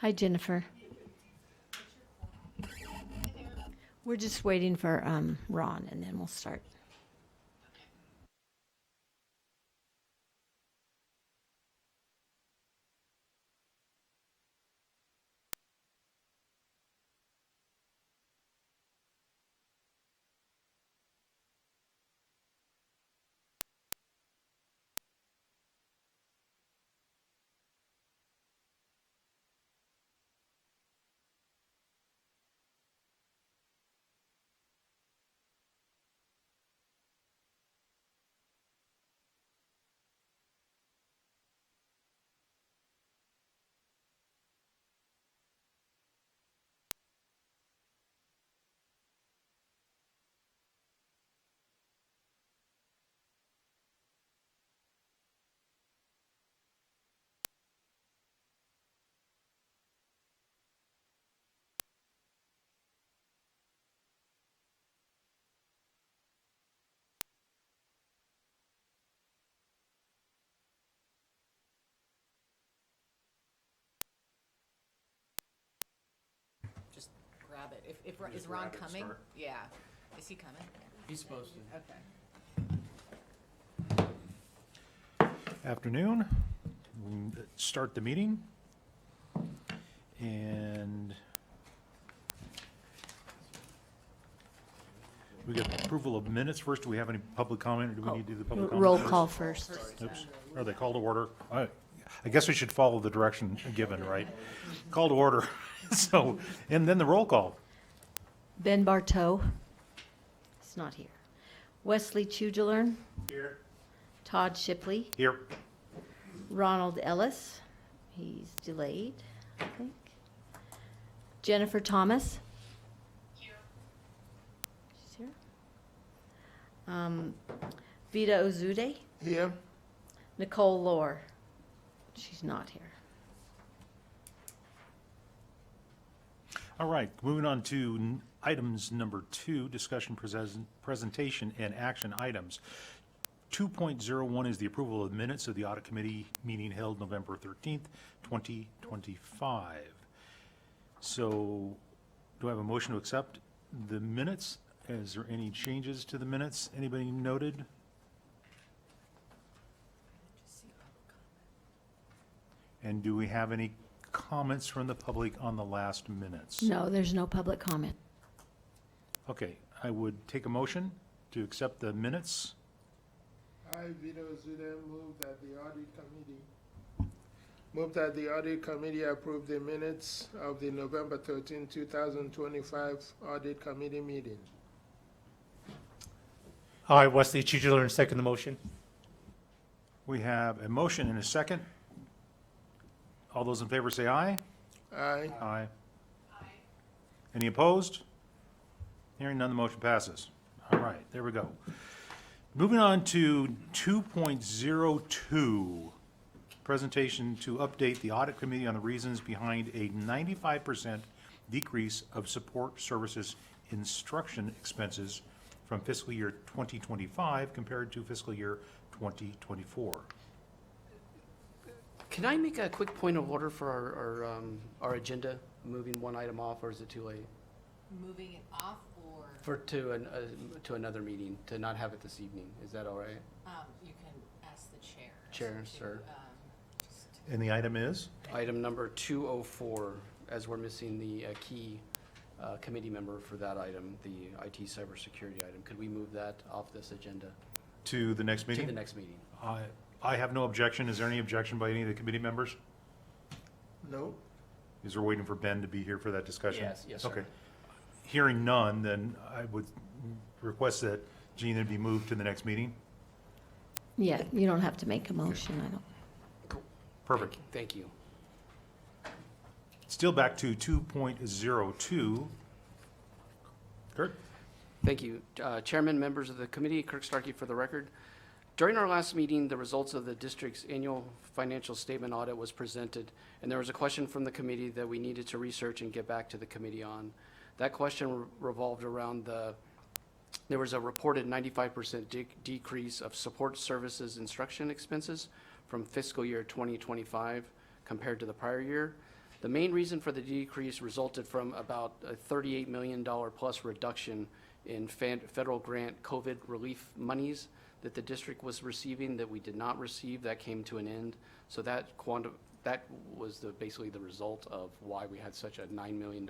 Hi, Jennifer. We're just waiting for Ron, and then we'll start. Just grab it. If Just is Ron grab it, coming? start. Yeah. Is he coming? He's supposed to. Okay. Afternoon. We'll start the meeting. And we got approval of minutes first. Do we have any public comment, or do we need to do the public comment Roll first? call first. Oops. Are they called to order? I guess we should follow the direction given, right? Call to order. So, and then the roll call. Ben Bartow. He's not here. Wesley Chugilern. Here. Todd Shipley. Here. Ronald Ellis. He's delayed, I think. Jennifer Thomas. Here. She's here. Vida Ozude. Here. Nicole Lohr. She's not here. All right, moving on to items number 2, discussion, presentation, and action items. 2.01 is the approval of minutes of the audit committee meeting held November 13th, 2025. So, do I have a motion to accept the minutes? Is there any changes to the minutes? Anybody noted? And do we have any comments from the public on the last minutes? No, there's no public comment. Okay, I would take a motion to accept the minutes. I, Vito Zuda, move that the audit committee approve the minutes of the November 13, 2025 audit committee meeting. Hi, Wesley Chugilern, second the motion. We have a motion and a second. All those in favor say aye. Aye. Aye. Any opposed? Hearing none, the motion passes. All right, there we go. Moving on to 2.02, presentation to update the audit committee on the reasons behind a 95% decrease of support services instruction expenses from fiscal year 2025 compared to fiscal year 2024. Can I make a quick point of order for our agenda, moving one item off, or is it too late? Moving it off or To another meeting, to not have it this evening, is that all right? you can ask the chair. Chair, to, sir. just- And the item is? Item number 204, as we're missing the key committee member for that item, the IT cybersecurity item. Could we move that off this agenda To the next meeting? to the next meeting? I have no objection. Is there any objection by any of the committee members? No? Is we're waiting for Ben to be here for that discussion? Yes, sir. Okay. Hearing none, then I would request that Gina be moved to the next meeting. Yeah, you don't have to make a motion, I don't. Cool. Perfect. Thank you. Still back to 2.02. Kurt? Thank you. Chairman, members of the committee, Kirk Starkey for the record. During our last meeting, the results of the district's annual financial statement audit was presented, and there was a question from the committee that we needed to research and get back to the committee on. That question revolved around there was a reported 95% decrease of support services instruction expenses from fiscal year 2025 compared to the prior year. The main reason for the decrease resulted from about a $38 million plus reduction in federal grant COVID relief monies that the district was receiving that we did not receive. That came to an end. So that was basically the result of why we had such a $9 million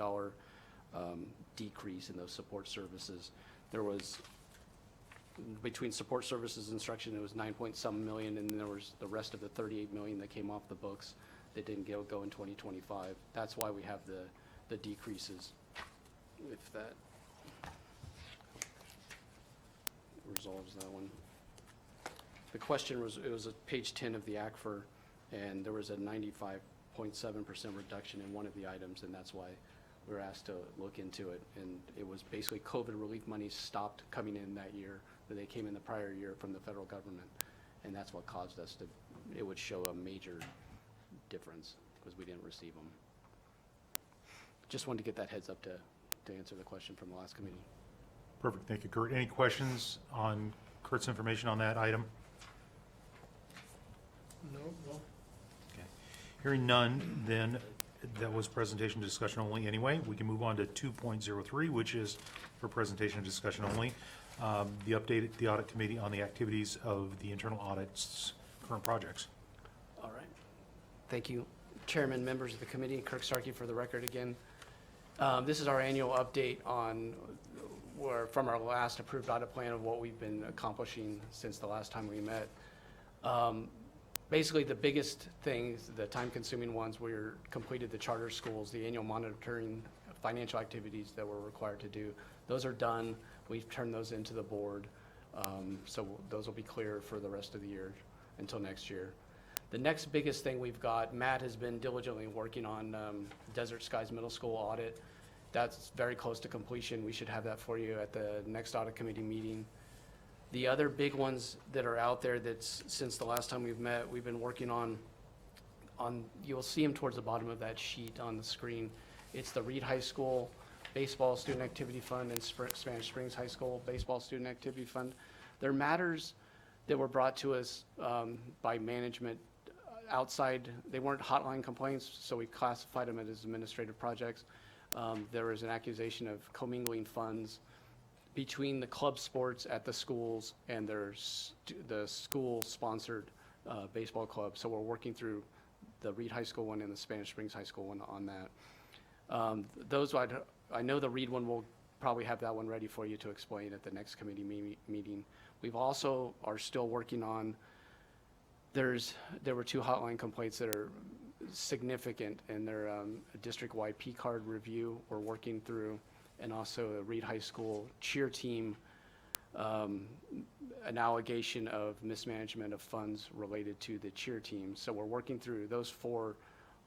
decrease in those support services. There was, between support services and instruction, it was 9-point-some million, and then there was the rest of the 38 million that came off the books that didn't go in 2025. That's why we have the decreases, if that resolves that one. The question was, it was at page 10 of the ACFR, and there was a 95.7% reduction in one of the items, and that's why we were asked to look into it. And it was basically COVID relief money stopped coming in that year, but they came in the prior year from the federal government, and that's what caused us to, it would show a major difference because we didn't receive them. Just wanted to get that heads up to answer the question from the last committee. Perfect, thank you, Kurt. Any questions on Kurt's information on that item? No. Okay. Hearing none, then that was presentation and discussion only anyway. We can move on to 2.03, which is for presentation and discussion only. The update at the audit committee on the activities of the internal audit's current projects. All right. Thank you, Chairman, members of the committee. Kirk Starkey for the record again. This is our annual update on from our last approved audit plan of what we've been accomplishing since the last time we met. Basically, the biggest things, the time-consuming ones, we completed the charter schools, the annual monitoring financial activities that we're required to do. Those are done. We've turned those into the board. So those will be clear for the rest of the year until next year. The next biggest thing we've got, Matt has been diligently working on Desert Skies Middle School audit. That's very close to completion. We should have that for you at the next audit committee meeting. The other big ones that are out there that's since the last time we've met, we've been working on, you'll see them towards the bottom of that sheet on the screen. It's the Reed High School Baseball Student Activity Fund and Spanish Springs High School Baseball Student Activity Fund. They're matters that were brought to us by management outside. They weren't hotline complaints, so we classified them as administrative projects. There was an accusation of commingling funds between the club sports at the schools and the school-sponsored baseball club. So we're working through the Reed High School one and the Spanish Springs High School one on that. Those, I know the Reed one will probably have that one ready for you to explain at the next committee meeting. We've also are still working on, there were 2 hotline complaints that are significant, and they're a district-wide P card review we're working through, and also a Reed High School cheer team, an allegation of mismanagement of funds related to the cheer team. So we're working through, those 4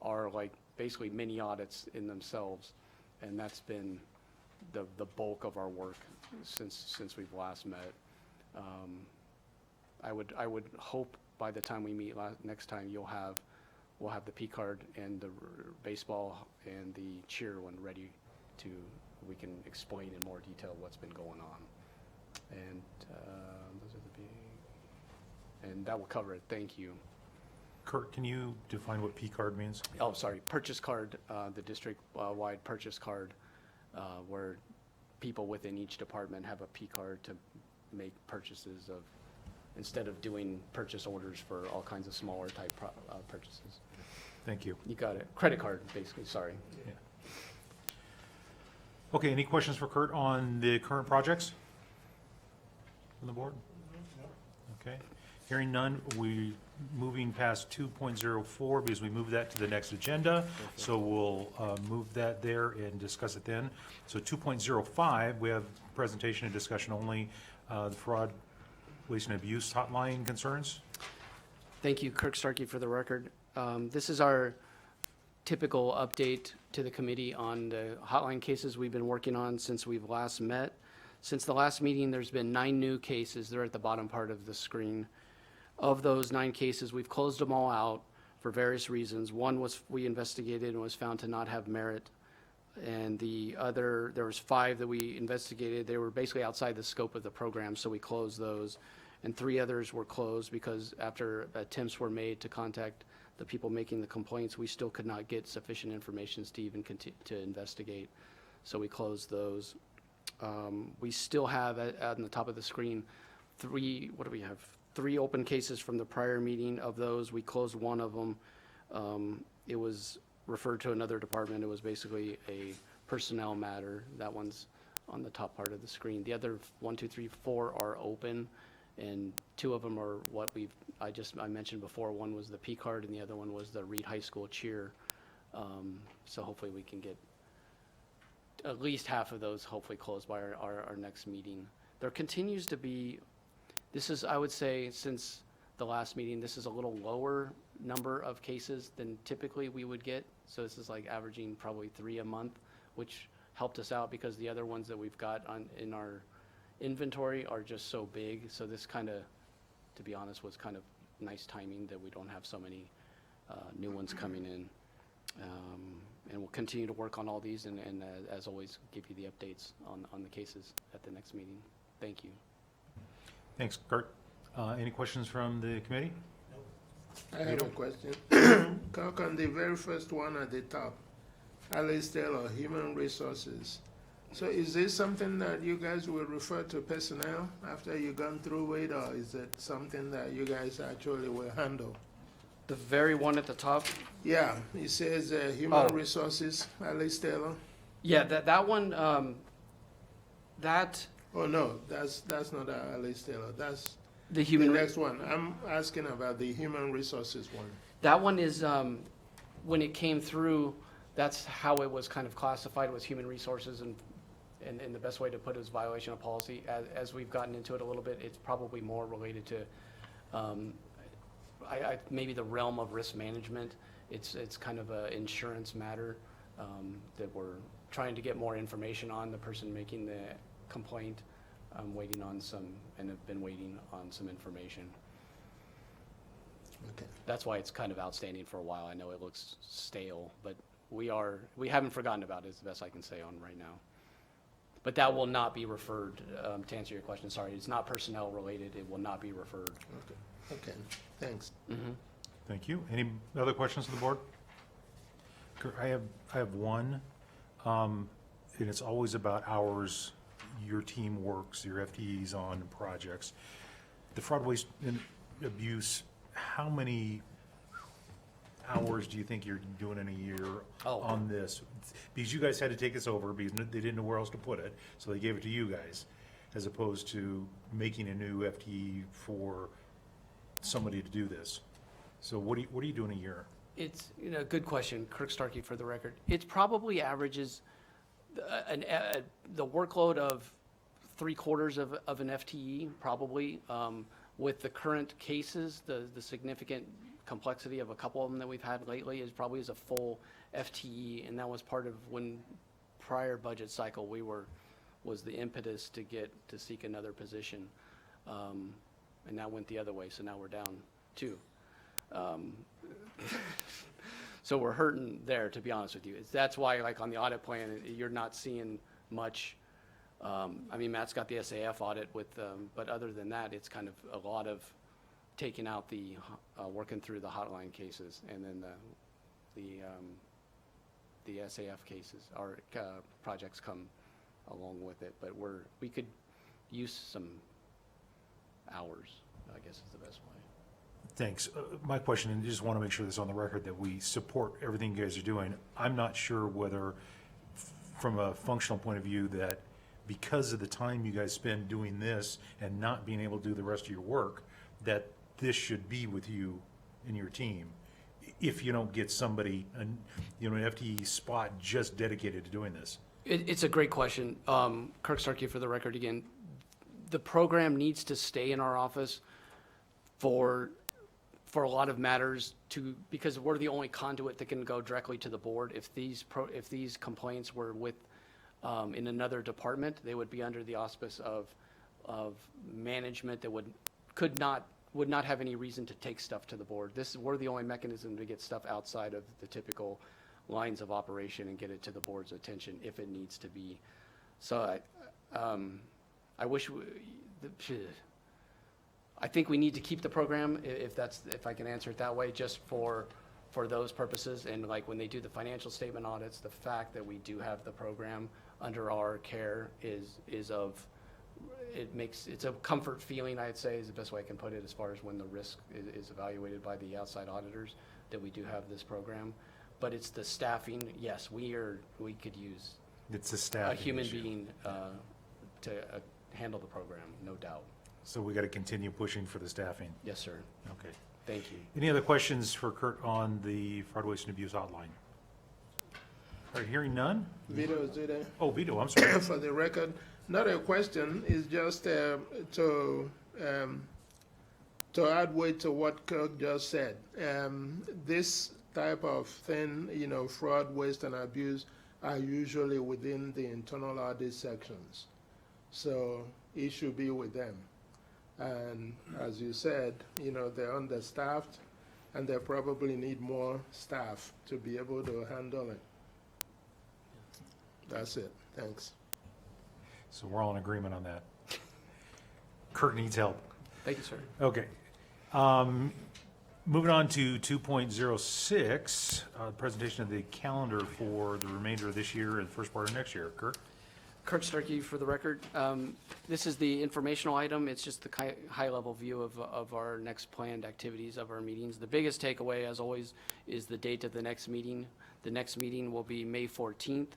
are like basically mini audits in themselves, and that's been the bulk of our work since we've last met. I would hope by the time we meet next time we'll have the P card and the baseball and the cheer one ready to, we can explain in more detail what's been going on. And those are the big, and that will cover it. Thank you. Kurt, can you define what P card means? Oh, sorry, purchase card, the district-wide purchase card, where people within each department have a P card to make purchases of, instead of doing purchase orders for all kinds of smaller type purchases. Thank you. You got it. Credit card, basically, sorry. Yeah. Okay, any questions for Kurt on the current projects from the board? Okay, hearing none, we moving past 2.04 because we moved that to the next agenda. So we'll move that there and discuss it then. So 2.05, we have presentation and discussion only, the fraud, waste and abuse hotline concerns. Thank you, Kirk Starkey, for the record. This is our typical update to the committee on the hotline cases we've been working on since we've last met. Since the last meeting, there's been 9 new cases. They're at the bottom part of the screen. Of those 9 cases, we've closed them all out for various reasons. One was we investigated and was found to not have merit. And the other, there was 5 that we investigated. They were basically outside the scope of the program, so we closed those. And 3 others were closed because after attempts were made to contact the people making the complaints, we still could not get sufficient information to even continue to investigate. So we closed those. We still have on the top of the screen, three open cases from the prior meeting. Of those, we closed one of them. It was referred to another department. It was basically a personnel matter. That one's on the top part of the screen. The other 1, 2, 3, 4 are open, and 2 of them are what I mentioned before. One was the P card, and the other one was the Reed High School cheer. So hopefully we can get at least half of those hopefully closed by our next meeting. There continues to be, this is, I would say, since the last meeting, this is a little lower number of cases than typically we would get. So this is like averaging probably 3 a month, which helped us out because the other ones that we've got in our inventory are just so big. So this kind of, to be honest, was kind of nice timing that we don't have so many new ones coming in. And we'll continue to work on all these and as always, give you the updates on the cases at the next meeting. Thank you. Thanks, Kurt. Any questions from the committee? I have a question. Kirk, on the very first one at the top, Alice Taylor, Human Resources. So is this something that you guys will refer to personnel after you've gone through it, or is it something that you guys actually will handle? The very one at the top? Yeah, it says Human Oh. Resources, Alice Taylor. Yeah, that one, that, Oh, no, that's not Alice Taylor. That's the the human, next one. I'm asking about the Human Resources one. that one is, when it came through, that's how it was kind of classified, was human resources, and the best way to put it is violation of policy. As we've gotten into it a little bit, it's probably more related to, maybe the realm of risk management. It's kind of a insurance matter, that we're trying to get more information on. The person making the complaint, I'm waiting on some, and have been waiting on some information. Okay. That's why it's kind of outstanding for a while. I know it looks stale, but we haven't forgotten about it, is the best I can say on right now. But that will not be referred, to answer your question, sorry, it's not personnel related, it will not be referred. Okay, thanks. Thank you. Any other questions on the board? I have one, and it's always about hours your team works, your FTEs on projects. The fraud, waste, and abuse, how many hours do you think you're doing in a year on this? Because you guys had to take this over because they didn't know where else to put it, so they gave it to you guys, as opposed to making a new FTE for somebody to do this. So what are you doing a year? It's, good question, Kirk Starkey for the record. It probably averages the workload of 3/4 of an FTE, probably. With the current cases, the significant complexity of a couple of them that we've had lately is probably as a full FTE, and that was part of when prior budget cycle was the impetus to seek another position. And that went the other way, so now we're down 2. So we're hurting there, to be honest with you. That's why, like on the audit plan, you're not seeing much. I mean, Matt's got the SAF audit with, but other than that, it's kind of a lot of taking out the, working through the hotline cases, and then the SAF cases, our projects come along with it. But we could use some hours, I guess is the best way. Thanks. My question, and just want to make sure this is on the record, that we support everything you guys are doing. I'm not sure whether, from a functional point of view, that because of the time you guys spend doing this and not being able to do the rest of your work, that this should be with you and your team, if you don't get somebody, an FTE spot just dedicated to doing this. It's a great question. Kirk Starkey for the record again. The program needs to stay in our office for a lot of matters, because we're the only conduit that can go directly to the board. If these complaints were with in another department, they would be under the auspice of management that would not have any reason to take stuff to the board. We're the only mechanism to get stuff outside of the typical lines of operation and get it to the board's attention if it needs to be. So I wish I think we need to keep the program, if I can answer it that way, just for for those purposes. And like when they do the financial statement audits, the fact that we do have the program under our care is of, it's a comfort feeling, I'd say, is the best way I can put it, as far as when the risk is evaluated by the outside auditors, that we do have this program. But it's the staffing, yes, we could use It's a staff a human issue. being to handle the program, no doubt. So we got to continue pushing for the staffing. Yes, sir. Okay. Thank you. Any other questions for Kurt on the fraud, waste, and abuse hotline? All right, hearing none? Vito, is it there? Oh, Vito, I'm sorry. For the record, not a question, it's just to add weight to what Kirk just said. This type of thing, you know, fraud, waste, and abuse are usually within the internal audit sections. So it should be with them. And as you said, you know, they're understaffed, and they probably need more staff to be able to handle it. That's it. Thanks. So we're all in agreement on that. Kurt needs help. Thank you, sir. Okay. Moving on to 2.06, presentation of the calendar for the remainder of this year and the first part of next year. Kurt? Kurt Starkey for the record. This is the informational item. It's just the high-level view of our next planned activities of our meetings. The biggest takeaway, as always, is the date of the next meeting. The next meeting will be May 14th.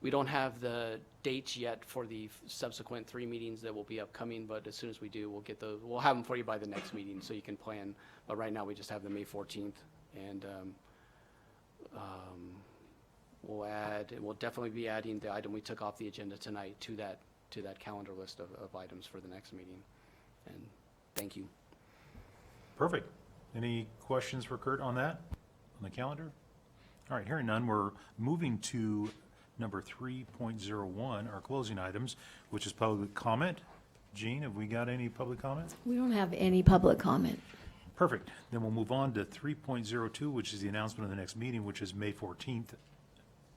We don't have the dates yet for the subsequent 3 meetings that will be upcoming, but as soon as we do, we'll have them for you by the next meeting so you can plan. But right now, we just have the May 14th, and we'll definitely be adding the item we took off the agenda tonight to that calendar list of items for the next meeting. And thank you. Perfect. Any questions for Kurt on that, on the calendar? All right, hearing none, we're moving to number 3.01, our closing items, which is public comment. Jean, have we got any public comments? We don't have any public comment. Perfect. Then we'll move on to 3.02, which is the announcement of the next meeting, which is May 14th,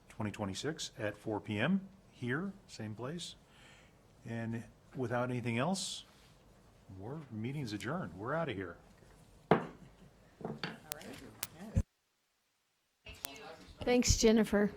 2026 at 4 p.m. here, same place. And without anything else, meeting's adjourned. We're out of here. Thanks, Jennifer.